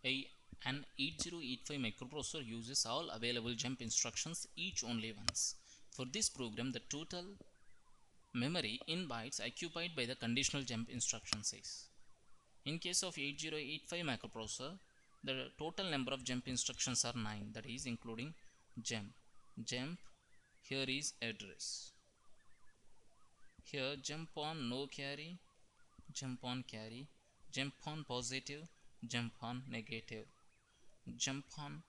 A, an 8085 microprocessor uses all available jump instructions each only once. For this program, the total memory in bytes occupied by the conditional jump instructions is. In case of 8085 microprocessor, the total number of jump instructions are 9, that is including jump. Jump, here is address. Here jump on no carry, jump on carry, jump on positive, jump on negative, jump on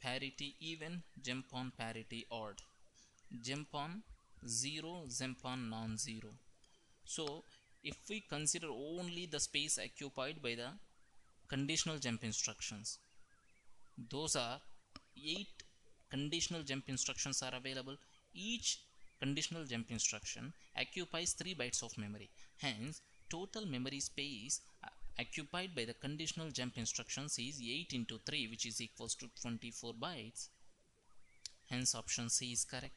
parity even, jump on parity odd, jump on 0, jump on non-zero. So if we consider only the space occupied by the conditional jump instructions, those are 8 conditional jump instructions are available. Each conditional jump instruction occupies 3 bytes of memory. Hence total memory space occupied by the conditional jump instructions is 8 into 3, which is equals to 24 bytes. Hence option C is correct.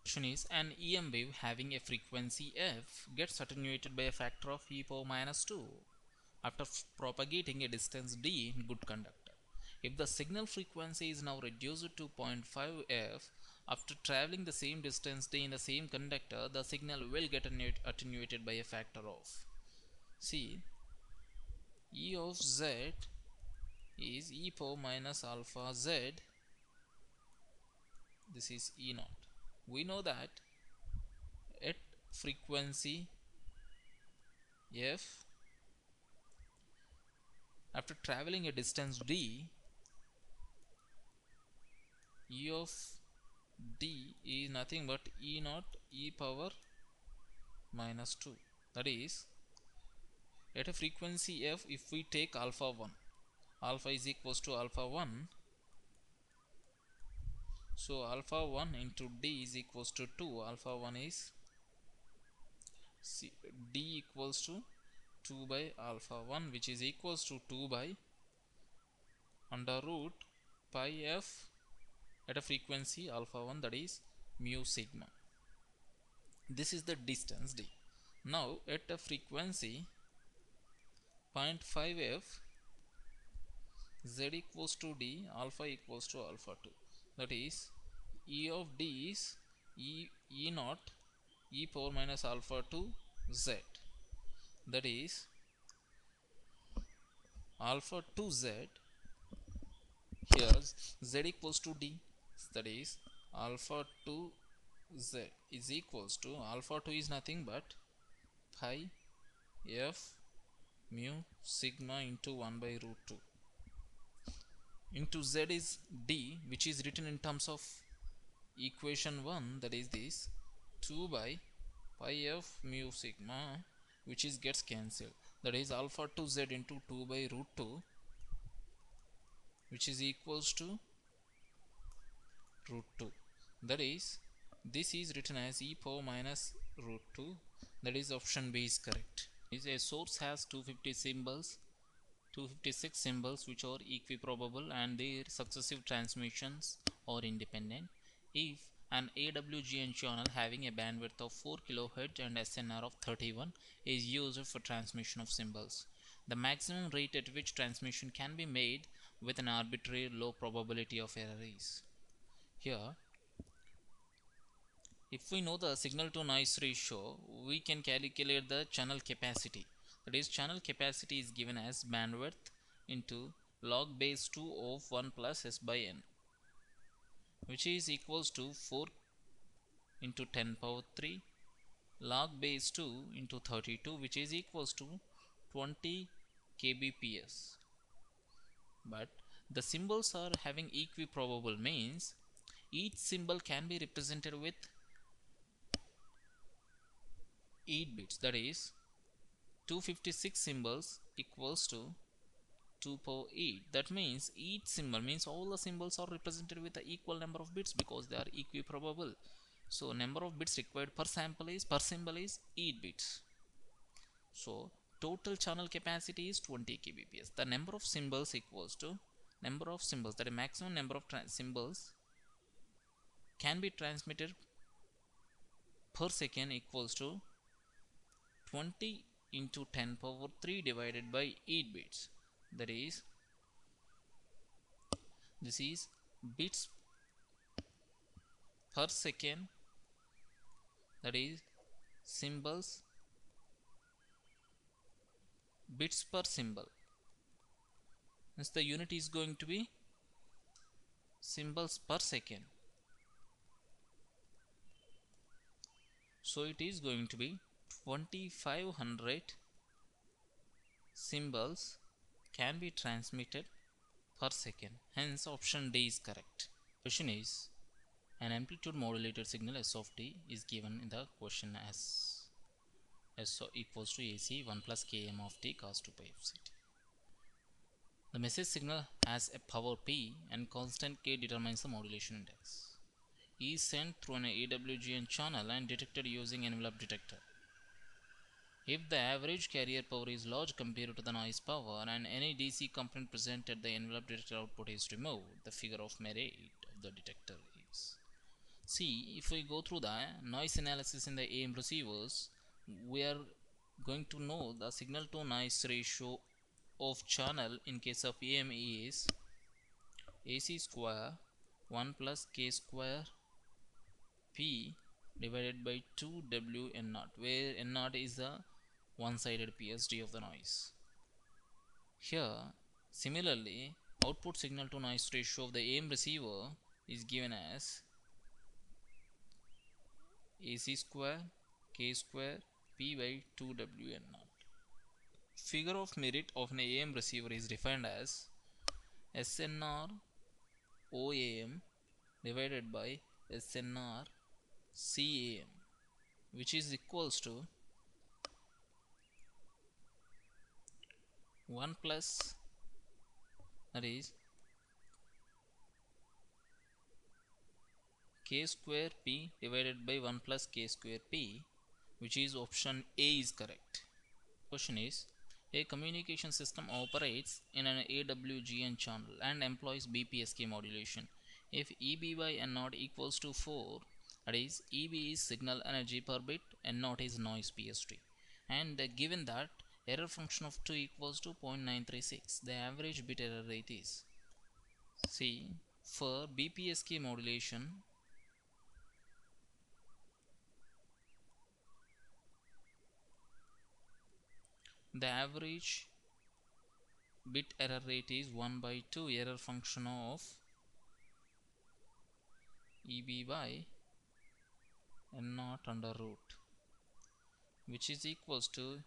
Question is, an EM wave having a frequency f gets attenuated by a factor of e power minus 2 after propagating a distance d in good conductor. If the signal frequency is now reduced to 0.5 f after traveling the same distance d in the same conductor, the signal will get attenuated by a factor of. See, E of z is e power minus alpha z. This is E naught. We know that at frequency f, after traveling a distance d, E of d is nothing but E naught e power minus 2. That is, at a frequency f, if we take alpha 1, alpha is equals to alpha 1, so alpha 1 into d is equals to 2. Alpha 1 is d equals to 2 by alpha 1, which is equals to 2 by under root pi f at a frequency alpha 1, that is mu sigma. This is the distance d. Now at a frequency 0.5 f, z equals to d, alpha equals to alpha 2. That is, E of d is E naught e power minus alpha 2 z. That is alpha 2 z. Here z equals to d. That is alpha 2 z is equals to alpha 2 is nothing but pi f mu sigma into 1 by root 2 into z is d, which is written in terms of equation 1, that is this 2 by pi f mu sigma, which is gets cancelled. That is alpha 2 z into 2 by root 2, which is equals to root 2. That is, this is written as e power minus root 2. That is option B is correct. Is a source has 256 symbols which are equiprobable and their successive transmissions are independent. If an AWGN channel having a bandwidth of 4 kHz and SNR of 31 is used for transmission of symbols, the maximum rate at which transmission can be made with an arbitrary low probability of error is. Here, if we know the signal to noise ratio, we can calculate the channel capacity. That is, channel capacity is given as bandwidth into log base 2 of 1 plus s by n, which is equals to 4 into 10 power 3 log base 2 into 32, which is equals to 20 kbps. But the symbols are having equiprobable, means each symbol can be represented with 8 bits. That is, 256 symbols equals to 2 power 8. That means each symbol means all the symbols are represented with the equal number of bits because they are equiprobable. So number of bits required per symbol is 8 bits. So total channel capacity is 20 kbps. The number of symbols equals to number of symbols, that is maximum number of symbols can be transmitted per second equals to 20 into 10 power 3 divided by 8 bits. That is, this is bits per second, that is symbols, bits per symbol. Hence the unit is going to be symbols per second. So it is going to be 2500 symbols can be transmitted per second. Hence option D is correct. Question is, an amplitude modulated signal S of t is given in the question as S equals to AC 1 plus km of t cos 2 pi f c t. The message signal has a power P and constant K determines the modulation index. E is sent through an AWGN channel and detected using envelope detector. If the average carrier power is large compared to the noise power and any DC component present at the envelope detector output is removed, the figure of merit of the detector is. See, if we go through the noise analysis in the AM receivers, we are going to know the signal to noise ratio of channel in case of AM is AC square 1 plus K square P divided by 2W N0, where N0 is the one-sided PSD of the noise. Here, similarly, output signal to noise ratio of the AM receiver is given as AC square K square P by 2W N0. Figure of merit of an AM receiver is defined as SNR OAM divided by SNR CAM, which is equals to 1 plus, that is K square P divided by 1 plus K square P, which is option A is correct. Question is, a communication system operates in an AWGN channel and employs BPSK modulation. If EB by N0 equals to 4, that is EB is signal energy per bit, N0 is noise PSD, and given that error function of 2 equals to 0.936, the average bit error rate is, see, for BPSK modulation, the average bit error rate is 1 by 2 error function of EB by N0 under root, which is equals to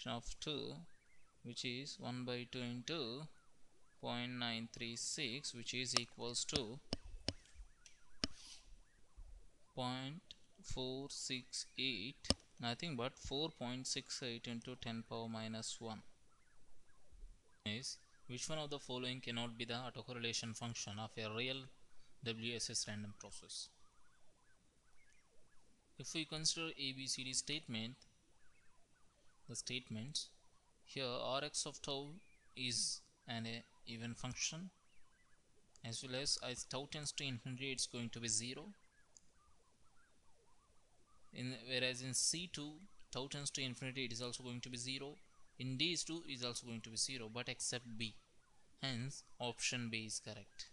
of 2, which is 1 by 2 into 0.936, which is equals to 0.468, nothing but 4.68 into 10 power minus 1. Is, which one of the following cannot be the autocorrelation function of a real WSS random process? If we consider ABCD statement, the statements here, Rx of tau is an even function, as well as tau tends to infinity, it's going to be 0. Whereas in C2, tau tends to infinity, it is also going to be 0. In D2 is also going to be 0, but except B. Hence, option B is correct.